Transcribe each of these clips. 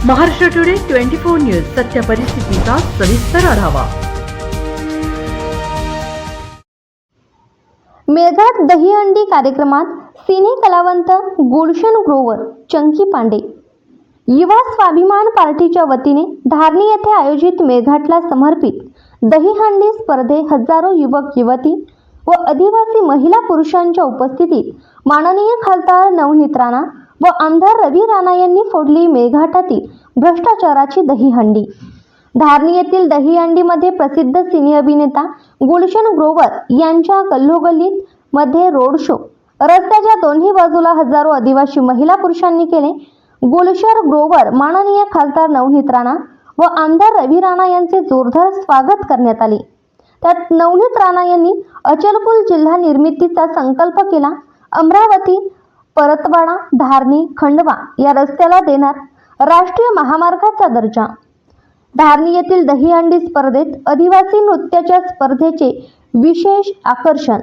Maharashtra today 24 news सत्य परिस्थितीचा सविस्तर आढावा। मेळघाट दहीहंडी कार्यक्रमात सिने कलावंत गुलशन ग्रोवर, चंकी पांडे, युवा स्वाभिमान पार्टीच्या वतीने धारणी येथे आयोजित मेळघाटला समर्पित दहीहंडी स्पर्धेत हजारो युवक युवती व आदिवासी महिला पुरुषांच्या उपस्थितीत माननीय खासदार नवनीत राणा व आमदार रवी राणा यांनी फोडली मेळघाटातील भ्रष्टाचाराची दहीहंडी। धारणी येथील दहीहंडीमध्ये प्रसिद्ध सिने अभिनेता गुलशन ग्रोवर यांच्या गल्लोगल्लीत मध्ये रोड शो, रस्त्याच्या दोन्ही बाजूला हजारो आदिवासी महिला पुरुषांनी केले। गुलशन ग्रोवर माननीय खासदार नवनीत राणा व आमदार रवी राणा यांचे जोरदार स्वागत करण्यात आले। त्यात नवनीत राणा यांनी अचलपूर जिल्हा निर्मितीचा संकल्प केला। अमरावती परतवाडा धारणी खंडवा या रस्त्याला देणार राष्ट्रीय महामार्गाचा दर्जा। धारणी येथील दहीहंडी स्पर्धेत आदिवासी नृत्याच्या स्पर्धेचे विशेष आकर्षण।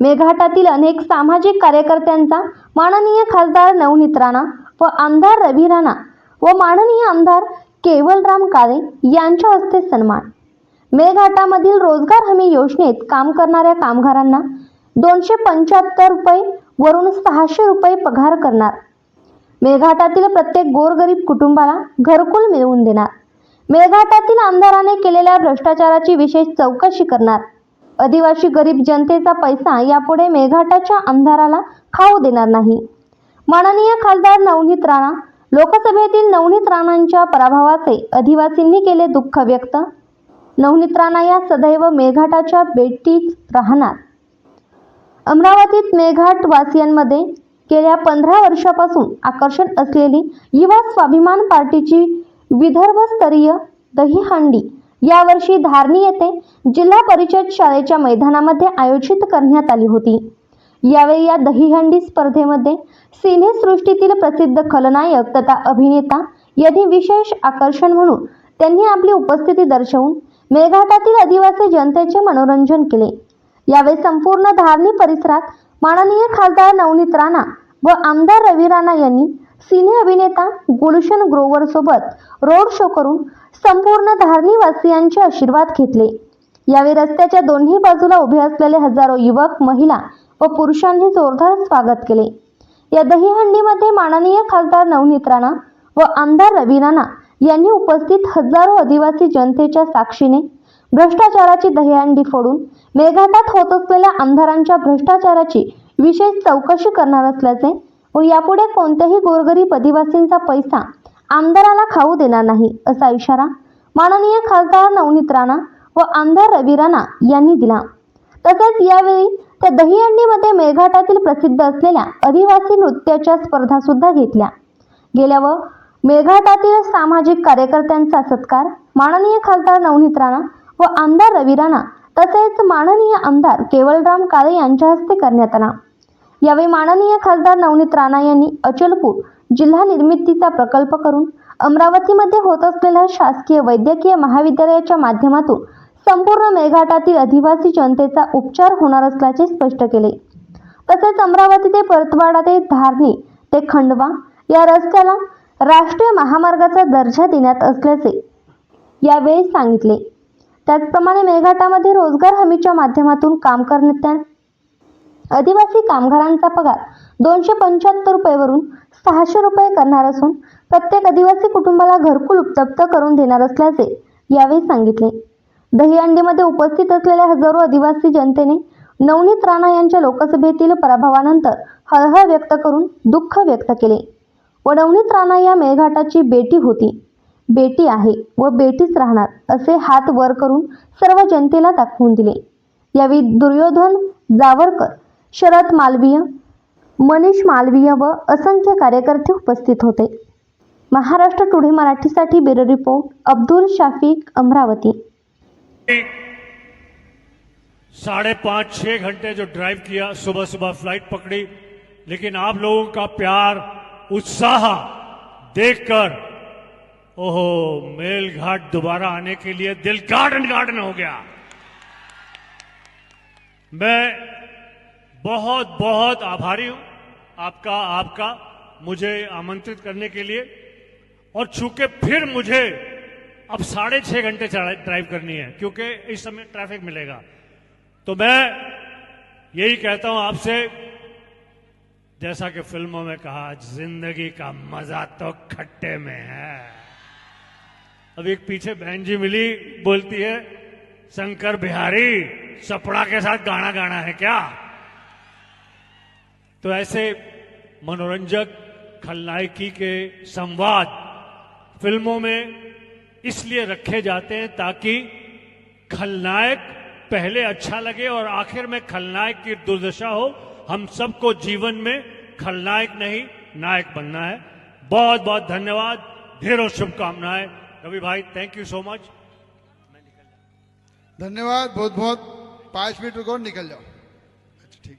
मेळघाटातील अनेक सामाजिक कार्यकर्त्यांचा माननीय खासदार नवनीत राणा व आमदार रवी राणा व माननीय आमदार केवलराम काळे यांच्या हस्ते सन्मान। मेळघाटामधील रोजगार हमी योजनेत काम करणाऱ्या कामगारांना 275 रुपये वरून 600 रुपये पगार करणार। मेळघाटातील प्रत्येक गोरगरीब कुटुंबाला घरकुल मिळवून देणार। मेळघाटातील आमदाराने केलेल्या भ्रष्टाचाराची विशेष चौकशी करणार। आदिवासी गरीब जनतेचा पैसा यापुढे मेळघाटाच्या आमदाराला खाऊ देणार नाही। माननीय खासदार नवनीत राणा, लोकसभेतील नवनीत राणांच्या पराभवाचे आदिवासींनी केले दुःख व्यक्त। नवनीत राणा या सदैव मेळघाटाच्या भेटीत राहणार। अमरावतीत मेळघाट वासियांमध्ये गेल्या 15 वर्षापासून आकर्षण असलेली युवा स्वाभिमान पार्टीची विदर्भस्तरीय दहीहंडी यावर्षी धारणी येथे जिल्हा परिषद शाळेच्या मैदानामध्ये आयोजित करण्यात आली होती। यावेळी या दहीहंडी स्पर्धेमध्ये सिनेसृष्टीतील प्रसिद्ध खलनायक तथा अभिनेता यांनी विशेष आकर्षण म्हणून त्यांनी आपली उपस्थिती दर्शवून मेळघाटातील आदिवासी जनतेचे मनोरंजन केले। यावेळी संपूर्ण धारणी परिसरात माननीय खासदार नवनीत राणा व आमदार रवी राणा यांनी सिने अभिनेता गुलशन ग्रोवर सोबत रोड शो करून संपूर्ण धारणी वासियांचे आशीर्वाद घेतले। यावेळी रस्त्याच्या दोन्ही बाजूला उभे असलेले हजारो युवक, महिला व पुरुषांनी जोरदार स्वागत केले। या दहीहंडीमध्ये माननीय खासदार नवनीत राणा व आमदार रवी राणा यांनी उपस्थित हजारो आदिवासी जनतेच्या साक्षीने भ्रष्टाचाराची दहीहंडी फोडून मेळघाटात होत असलेल्या आमदारांच्या भ्रष्टाचाराची विशेष चौकशी करणार असल्याचे व यापुढे कोणत्याही गोरगरीब आदिवासींचा पैसा आमदाराला खाऊ देणार नाही असा इशारा माननीय खासदार नवनीत राणा व आमदार रवी राणा यांनी दिला। तसेच यावेळी त्या दहीहंडीमध्ये मेळघाटातील प्रसिद्ध असलेल्या आदिवासी नृत्याच्या स्पर्धा सुद्धा घेतल्या गेल्या व मेळघाटातील सामाजिक कार्यकर्त्यांचा सत्कार माननीय खासदार नवनीत राणा व आमदार रवी राणा तसेच माननीय आमदार केवलराम काळे यांच्या हस्ते करण्यात आला। यावेळी माननीय खासदार नवनीत राणा यांनी अचलपूर जिल्हा निर्मितीचा प्रकल्प करून अमरावतीमध्ये होत असलेल्या शासकीय वैद्यकीय महाविद्यालयाच्या माध्यमातून संपूर्ण मेळघाटातील आदिवासी जनतेचा उपचार होणार असल्याचे स्पष्ट केले। तसेच अमरावती ते परतवाडा ते धारणी ते खंडवा या रस्त्याला राष्ट्रीय महामार्गाचा दर्जा देण्यात असल्याचे यावेळी सांगितले। त्याचप्रमाणे मेळघाटामध्ये रोजगार हमीच्या माध्यमातून काम करणाऱ्या आदिवासी कामगारांचा पगार 275 रुपयेवरून 600 रुपये करणार असून प्रत्येक आदिवासी कुटुंबाला घरकुल उपलब्ध करून देणार असल्याचे यावेळी सांगितले। दहीहंडीमध्ये उपस्थित असलेल्या हजारो आदिवासी जनतेने नवनीत राणा यांच्या लोकसभेतील पराभवानंतर हळहळ व्यक्त करून दुःख व्यक्त केले व नवनीत राणा या मेळघाटाची बेटी होती, बेटी आहे व बेटीच राहणार असे हात वर करून सर्व जनतेला दाखवून दिले। यावेळी दुर्योधन जावरकर, शरद मालवीय, मनीष मालवीय व असंख्य कार्यकर्ते उपस्थित होते। महाराष्ट्र टुडे मराठीसाठी ब्युरो रिपोर्ट अब्दुल शाफिक, अमरावती। 5.5-6 घंटे जो ड्राइव किया, सुबह सुबह फ्लाइट पकड़ी, लेकिन आप लोगों का प्यार, उत्साह देखकर ओहो, मेलघाट दोबारा आने के लिए दिल गार्डन गार्डन हो गया। मैं बहुत बहुत आभारी हूं आपका मुझे आमंत्रित करने के लिए। और चूंकि फिर मुझे अब 6.5 घंटे ड्राइव करनी है क्योंकि इस समय ट्रैफिक मिलेगा, तो मैं यही कहता हूं आपसे, जैसा कि फिल्मों में कहा, जिंदगी का मजा तो खट्टे में है। अब एक पीछे बहन जी मिली, बोलती है शंकर बिहारी सपड़ा के साथ गाना गाना है क्या। तो ऐसे मनोरंजक खलनायकी के संवाद फिल्मों में इसलिए रखे जाते हैं ताकि खलनायक पहले अच्छा लगे और आखिर में खलनायक की दुर्दशा हो। हम सबको जीवन में खलनायक नहीं नायक बनना है। बहुत बहुत धन्यवाद, ढेरों शुभकामनाएं। रवि भाई, थैंक यू सो मच। धन्यवाद बहुत बहुत। 5 मिनट रुको, निकल जाओ। अच्छा ठीक,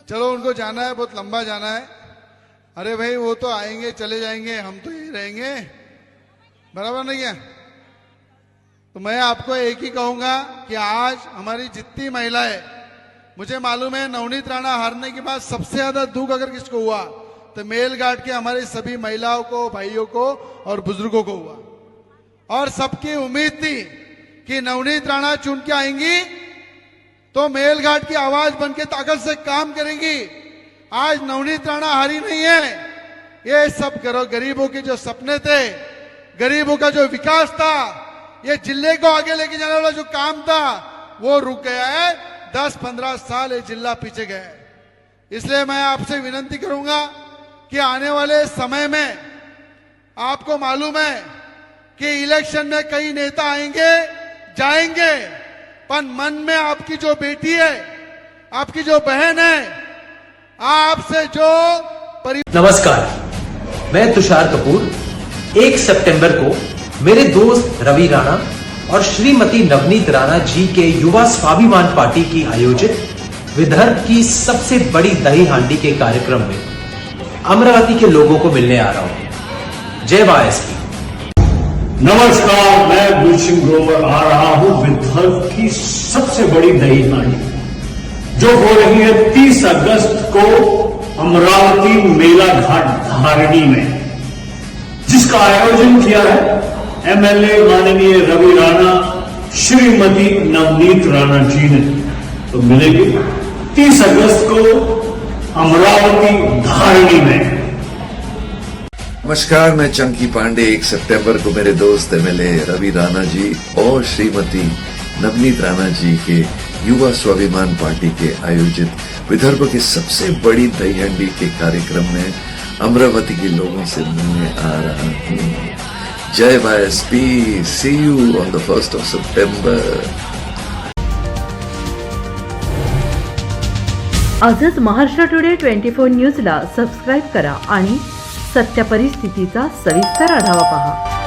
चलो उनको जाना है, बहुत लंबा जाना है। अरे भाई वो तो आएंगे चले जाएंगे, हम तो यही रहेंगे, बराबर नहीं है। तो मैं आपको एक ही कहूंगा कि आज हमारी जितनी महिलाएं, मुझे मालूम है नवनीत राणा हारने के बाद सबसे ज्यादा दुख अगर किसको हुआ तो मेलघाट के हमारे सभी महिलाओं को, भाइयों को और बुजुर्गों को हुआ। और सबकी उम्मीद थी कि नवनीत राणा चुन के आएंगी तो मेलघाट की आवाज बनके ताकत से काम करेंगी। आज नवनीत राणा हारी नहीं है। ये सब गरीबों के जो सपने थे, गरीबों का जो विकास था, ये जिले को आगे लेके जाने वाला जो काम था, वो रुक गया है। 10-15 साल ये जिला पीछे गया है। इसलिए मैं आपसे विनती करूंगा कि आने वाले समय में, आपको मालूम है कि इलेक्शन में कई नेता आएंगे जाएंगे, पर मन में आपकी जो बेटी है, आपकी जो बहन है, आपसे जो नमस्कार, मैं तुषार कपूर 1 सितंबर को मेरे दोस्त रवि राणा और श्रीमती नवनीत राणा जी के युवा स्वाभिमान पार्टी की आयोजित विदर्भ की सबसे बड़ी दही हांडी के कार्यक्रम में अमरावती के लोगों को मिलने आ रहा हूं। जय वायएसपी। नमस्कार, मैं गुलशन ग्रोवर आ रहा हूं विदर्भ की सबसे बड़ी दही हांडी जो हो रही है 30 अगस्त को अमरावती मेला घाट धारणी में, जिसका आयोजन किया है एमएलए माननीय रवि राणा, श्रीमती नवनीत राणा जी ने। तो मिलेंगे 30 अगस्त को अमरावती धारणी में। नमस्कार, मैं चंकी पांडे 1 सितंबर को मेरे दोस्त एमएलए रवि राणा जी और श्रीमती नवनीत राणा जी के युवा स्वाभिमान पार्टी के आयोजित विदर्भ की सबसे बड़ी दही हांडी के कार्यक्रम में अमरावती के लोगों से मिलने आ रहा हूँ। जय YSP. See you on the 1st of September। आजच महाराष्ट्र टुडे 24 न्यूजला सबस्क्राईब करा आणि सत्य परिस्थितीचा सविस्तर आढावा पहा।